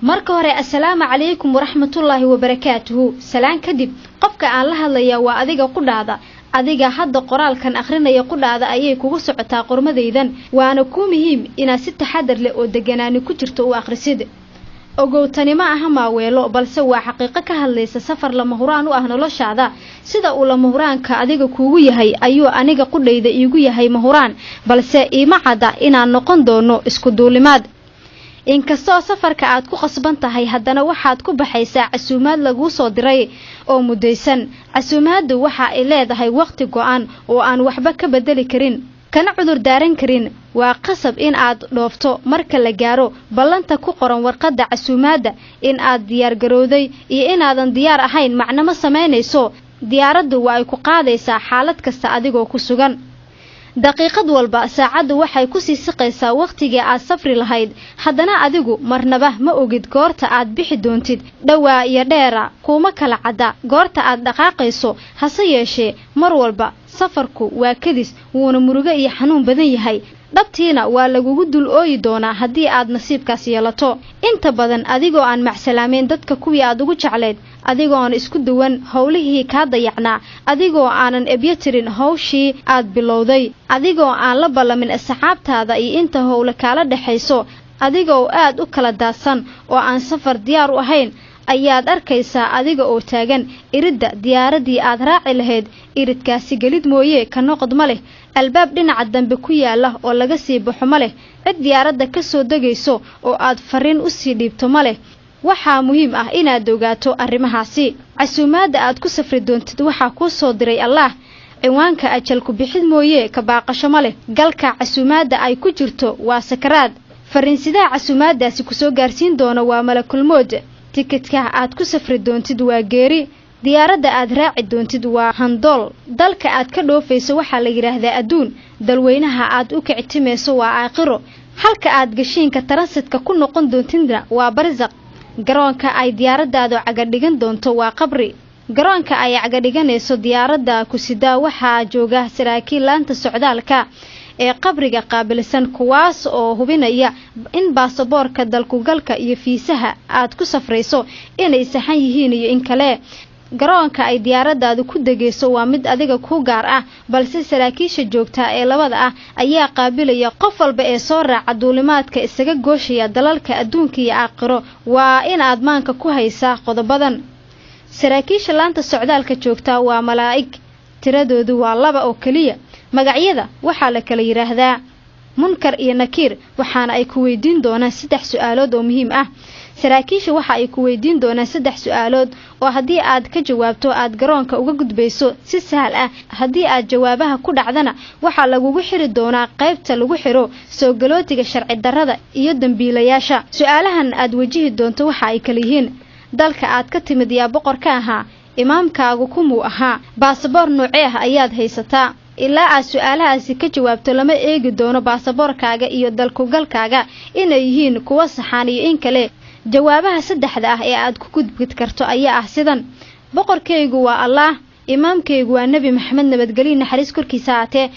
marka hore assalaamu calaykum waraxmatullaahi wabarakaatuhu salaan kadib qofka aan la hadlayaa waa adiga ku dhaada adiga hadda qoraalkan akhrinaya ku dhaada ayay kugu socotaa qormadaydan waana ku muhiim inaad si taxadar leh oo deganaani ku jirto u akhrisid ogow tani ma aha maaweelo balse waa xaqiiqo ka hadlaysa safar lama huraan u ah noloshaada sida uu lama huraanka adiga kuugu yahay ayuu aniga qudhayda iigu yahay mahuraan balse iima cadda inaan noqon doono isku duulimaad inkastoo safarka aad ku qasban tahay haddana waxaad ku baxaysaa casuumaad lagu soo diray oo mudaysan casuumaadu waxa ay leedahay waqti go'an oo aan waxba ka bedeli karin kana cudur daaran karin waa qasab in aad dhoofto marka la gaaro ballanta ku qoran warqadda casuumaadda in aad diyaar garowday iyo inaadan diyaar ahayn macnama samaynayso diyaaraddu waa ay ku qaadaysaa xaalad kasta adigoo ku sugan daqiiqad walba saacadu waxay ku sii siqaysaa waqtigii aad safri lahayd haddana adigu marnaba ma ogid goorta aad bixi doontid dhawaa iyo dheera kuma kala cadda goorta aad dhaqaaqayso hase yeeshee mar walba safarku waa kadis wuuna murugo iyo xanuun badan yahay dhabtiina waa lagugu dul ooyi doonaa haddii aad nasiibkaas yeelato inta badan adigoo aan macsalaameyn dadka kuwii aad ugu jecleed adigoo aan isku duwan howlihii kaa dayacnaa adigoo aanan ebyo tirin hawshii aad bilowday adigoo aan la ballamin asxaabtaada iyo inta howle kaala dhexayso adigoo aad u kala daadsan oo aan safar diyaar u ahayn ayaad arkaysaa adiga oo taagan iridda diyaaradii aad raaci lahayd iridkaasi gelid mooye ka noqod ma leh albaab dhinaca dambe ku yaala oo laga sii baxo ma leh cid diyaaradda ka soo degayso oo aad fariin u sii dhiibto ma leh waxaa muhiim ah inaad ogaato arrimahaasi casuumaadda aad ku safri doontid waxaa kuu soo diray allaah ciwaanka ajal ku bixid mooye ka baaqasho ma leh galka casuumaadda ay ku jirto waa sakaraad fariinsidaha casuumaaddaasi ku soo gaarsiin doona waa malakulmood tikidka aad ku safri doontid waa geeri diyaaradda aad raaci doontid waa handool dalka aad ka dhoofayso waxaa la yiraahdaa adduun dalweynaha aad u kicitimayso waa aakhiro halka aad gashiinka taransitka ku noqon doontidna waa barzaq garoonka ay diyaaraddaadu caga dhigan doonto waa qabri garoonka ay caga dhiganayso diyaaradda ku sidaa waxaa jooga saraakiil laanta socdaalka ee qabriga qaabilsan kuwaas oo hubinaya in baasaboorka dalkugalka iyo fiisaha aad ku safrayso inay saxan yihiin iyo in kale garoonka ay diyaaraddaadu ku degayso waa mid adiga ku gaar ah balse saraakiisha joogta ee labada ah ayaa qaabilaya qof walba ee soo raaca duulimaadka isaga gooshaya dalalka adduunka iyo aakhiro waa in aad maanka ku haysaa qodobadan saraakiisha laanta socdaalka joogta waa malaa'ig tiradoodu waa 2 oo kaliya magacyada waxaa la kala yiraahdaa munkar iyo nakiir waxaana ay ku weydiin doonaan 3 su'aalood oo muhiim ah saraakiisha waxa ay ku weydiin doonaan 3 su'aalood oo haddii aad ka jawaabto aad garoonka uga gudbayso si sahal ah haddii aad jawaabaha ku dhacdana waxa lagugu xiri doonaa qaybta lagu xiro soo galootiga sharci darrada iyo dambiilayaasha su'aalahan aad wajihi doonto waxa ay kala yihiin dalka aad ka timid yaa boqorka ahaa imaamkaagu kumuu ahaa baasaboor noocee ah ayaad haysataa ilaa aad su'aalahaasi ka jawaabto lama eegi doono baasaboorkaaga iyo dalkugalkaaga inay yihiin kuwa saxan iyo in kale jawaabaha saddexda ah ee aad ku gudbid karto ayaa ah sidan boqorkaygu waa Allah imaamkaygu waa Nabi Maxamed nabadgelyo naxariis korkiisa aatee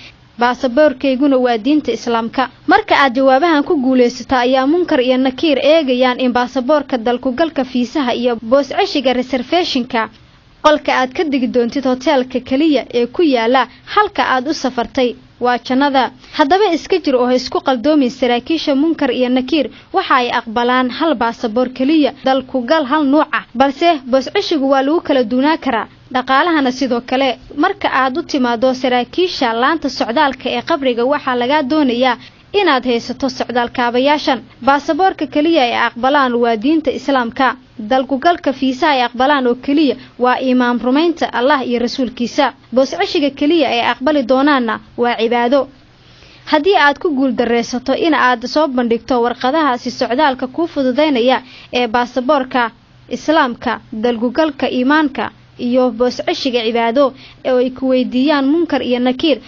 baasaboorkayguna waa diinta islaamka marka aad jawaabahan ku guuleysato ayaa munkar iyo nakiir eegayaan in baasaboorka dalkugalka fiisaha iyo boos ceshiga reservationka qolka aad ka digi doontid hotelka kaliya ee ku yaala halka aad u safartay waa jannada haddaba iska jir oo isku qaldoomin saraakiisha munkar iyo nakiir waxa ay aqbalaan hal baasaboor kaliya dalkugal hal nooc ah balse boos ceshigu waa lagu kala duunaa karaa dhaqaalahana sidoo kale marka aad u timaado saraakiisha laanta socdaalka ee qabriga waxaa laga doonayaa inaad haysato socdaalkaabayaashan baasaboorka kaliya ay aqbalaan waa diinta islaamka dalkugalka fiisaha ay aqbalaan oo kaliya waa iimaan rumaynta Allah iyo rasuulkiisa boos ceshiga kaliya ay aqbali doonaana waa cibaado haddii aad ku guul dareysato in aad soo bandhigto warqadahaasi socdaalka ku fududeynaya ee baasaboorka islaamka dalkugalka iimaanka iyo boos ceshiga cibaado ee ay ku weydiiyaan munkar iyo nakiir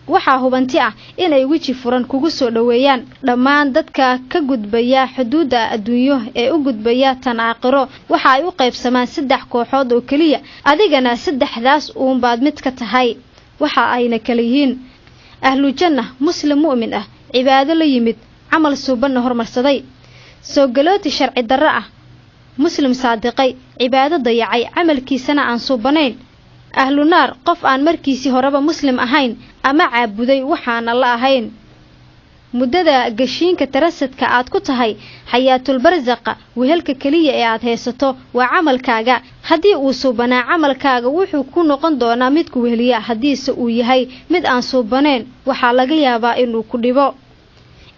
waxaa hubanti ah inay wiji furan kugu soo dhaweeyaan dhammaan dadka ka gudbaya xuduudda adduunyo ee u gudbaya tan aakhiro waxa ay u qaybsamaan 3 kooxood oo kaliya adigana 3daas uun baad mid ka tahay waxa ayna kala yihiin ahlu janna muslim mu'min ah cibaado la yimid amal suuban hormarsaday soo galooti sharci darro ah muslim saadiqay cibaado dayacay camalkiisana aan suubanayn ahlu naar qof aan markiisii horeba muslim ahayn ama caabuday waxaan alla ahayn muddada gashiinka tarasadka aad ku tahay xayaatul barzaqa wehelka kaliya ee aad haysato waa camalkaaga haddii uu suubanaa camalkaaga wuxuu ku noqon doonaa mid ku weheliya haddiise uu yahay mid aan suubanayn waxaa laga yaabaa inuu ku dhibo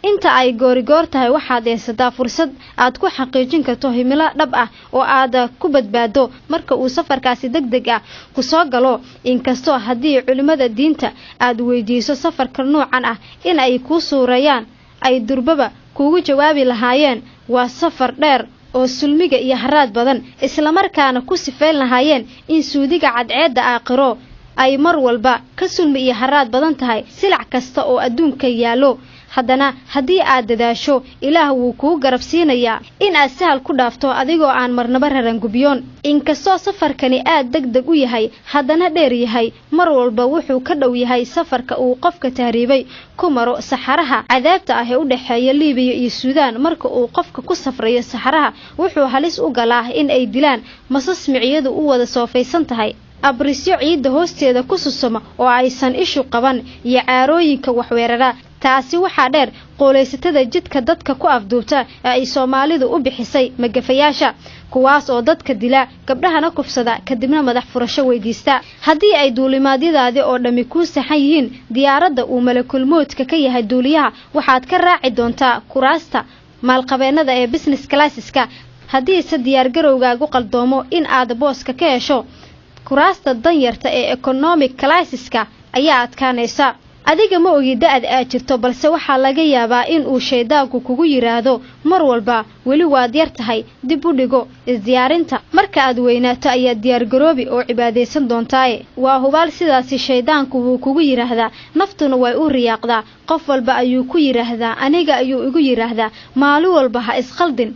inta ay goorigoor tahay waxaad haysataa fursad aad ku xaqiijin karto himilo dhab ah oo aad ku badbaado marka uu safarkaasi degdeg ah ku soo galo inkastoo haddii culimada diinta aad weydiiso safarka noocan ah in ay ku suurayaan ay durbaba kugu jawaabi lahaayeen waa safar dheer oo sulmiga iyo haraad badan isla markaana ku sifeyn lahaayeen in suudiga cadceedda aakhiro ay mar walba ka sulmi iyo haraad badan tahay silac kasta oo adduunka yaalo haddana haddii aad dadaasho ilaah wuu kuu garab siinayaa in aad sahal ku dhaafto adigoo aan marnaba rarangubiyoon inkastoo safarkani aad degdeg u yahay haddana dheer yahay mar walba wuxuu ka dhow yahay safarka uu qofka tahriibay ku maro saxaraha cadaabta ah ee u dhexeeya Liibiya iyo Suudaan marka uu qofka ku safrayo saxaraha wuxuu halis u galaa in ay dilaan masas miciyadu u wada soofaysan tahay abrisyo ciidda hoosteeda ku susuma oo aysan ishu qaban iyo caarooyinka waxweerara taasi waxaa dheer qooleysatada jidka dadka ku afduubta ee ay Soomaalidu u bixisay magafayaasha kuwaas oo dadka dila gabdhahana kufsada kadibna madax furasho weydiista haddii ay duulimaadyadaadi oo dhami ku saxan yihiin diyaaradda uu malakul moodka ka yahay duuliyaha waxaad ka raaci doontaa kuraasta maalqabeennada ee business classeska haddii se diyaar garowgaagu qaldoomo in aad booska ka hesho kuraasta danyarta ee economic classeska ayaa adkaanaysa adiga ma ogi da'ad aad jirto balse waxaa laga yaabaa in uu shaydaanku kugu yiraahdo mar walba weli waad yar tahay dib u dhigo isdiyaarinta marka aad weynaato ayaa diyaar garoobi oo cibaadeysan doontaaye waa hubaal sidaasi shaydaanku wuu kugu yiraahdaa naftuna way u riyaaqdaa qof walba ayuu ku yiraahdaa aniga ayuu igu yiraahdaa maalin walba ha isqaldin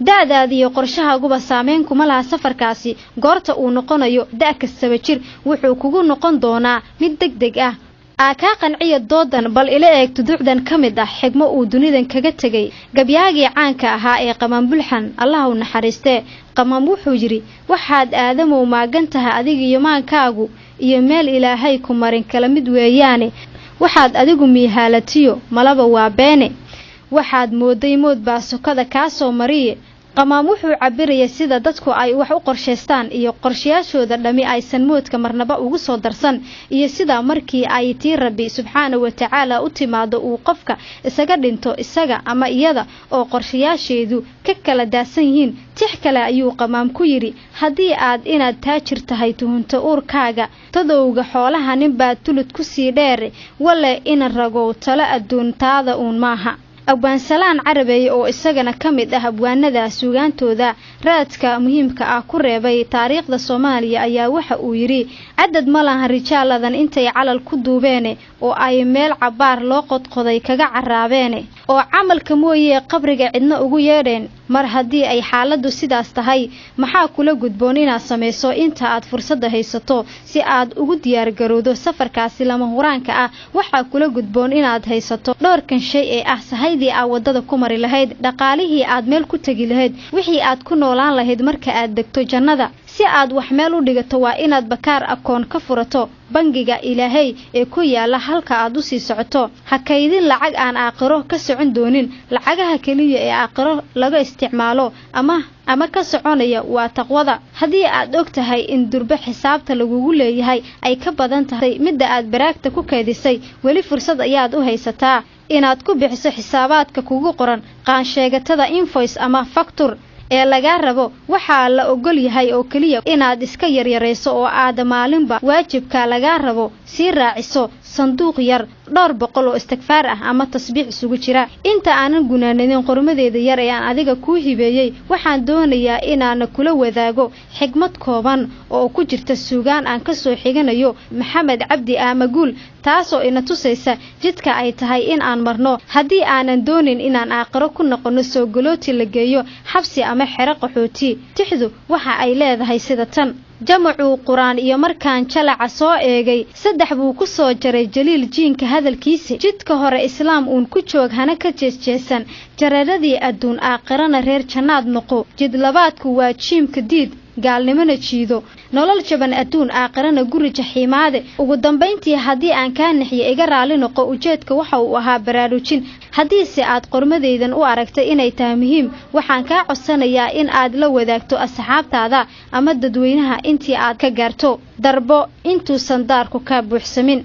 da'daada iyo qorshahaaguba saameyn kuma laha safarkaasi goorta uu noqonayo da' kastaba jir wuxuu kugu noqon doonaa mid degdeg ah ka qanciya doodan bal ila eeg tuduucdan kamid ah xigmo uu dunidan kaga tagay gabyaagii caanka ahaa ee Qamaan Bulxan Allah u naxariiste Qamaan wuxuu yiri waxaad aadamow maagan tahay adiga iyo maankaagu iyo meel Ilaahay ku marin kala mid weeyaane waxaad adigu miihaalatiyo malaba waa beene waxaad mooday mood baa sokada ka soo mariye Qamaan wuxuu cabiraya sida dadku ay wax u qorsheystaan iyo qorshayaashooda dhami aysan moodka marnaba ugu soo darsan iyo sida markii ay tii Rabbi subxaanahu wa ta'ala u timaado uu qofka isaga dhinto isaga ama iyada oo qorshayaasheedu ka kala daasan yihiin tix kale ayuu Qamaan ku yiri haddii aad inaad taajir tahay tuhunta uurkaaga tadowga xoolaha nin baa tulud ku sii dheer wala in ragow tala adduuntaada uun maaha abwaan salaan carabeey oo isagana kamid ah abwaanada suugaantooda raadka muhiimka ah ku reebay taariikhda Soomaaliya ayaa waxa uu yiri cadad ma lahan rijaaladan intay calal ku duubeen oo ay meel cabaar loo qodqoday kaga caraabeen oo camalka mooyee qabriga cidna ugu yeedheen mar haddii ay xaaladdu sidaas tahay maxaa kula gudboon inaad sameyso inta aad fursad haysato si aad ugu diyaar garowdo safarkaasi lama huraanka ah waxaa kula gudboon inaad haysato dhowrkan shay ee ah sahaydii aad wadada ku mari lahayd dhaqaalihii aad meel ku tagi lahayd wixii aad ku noolaan lahayd marka aad degto jannada si aad wax meel u dhigato waa inaad bakaar akoon ka furato bangiga Ilaahay ee ku yaala halka aad u sii socoto ha kaydin lacag aan aakhiro ka socon doonin lacagaha kaliya ee aakhiro laga isticmaalo ama ka soconaya waa taqwada haddii aad og tahay in durba xisaabta lagugu leeyahay ay ka badan tahay midda aad baraagta ku kaydisay weli fursad ayaad u haysataa inaad ku bixiso xisaabaadka kugu qoran qaan sheegatada invoice ama factor ee laga rabo waxa la ogol yahay oo kaliya inaad iska yaryareyso oo aad maalinba waajibka laga rabo si raaciso sanduuq yar 200 oo istikfaar ah ama tasbiix isugu jira inta aanan gunaanadin qormadeeda yar ee aan adiga ku hibeeyay waxaan doonayaa inaan kula wadaago xigmad kooban oo ku jirta suugaan aan ka soo xiganayo Maxamed Cabdi Aamaguul taasoo ina tusaysa jidka ay tahay in aan marno haddii aanan doonin inaan aakhiro ku noqono soo galooti la geeyo xabsi ama xero qaxooti tixdu waxa ay leedahay sida tan jamacuu quraan iyo markaan jalaca soo eegay saddex buu ku soo jaray jaliil jiinka hadalkiisa jidka hore islaam uun ku joog hana ka jeesjeesan jareeradii adduun aakhirana reer jannaad noqo jid labaadku waa jiimka diid gaalnimona jiido nolol jaban adduun aakhirana guri jaxiimaade ugu dambeyntii haddii aan kaa naxiyo iga raali noqo ujeedka waxa uu ahaa baraarujin haddiise aad qormadeydan u aragtay inay tahay muhiim waxaan kaa codsanayaa in aad la wadaagto asxaabtaada ama dadweynaha intii aad ka gaarto darbo intuusan daarku ka buuxsamin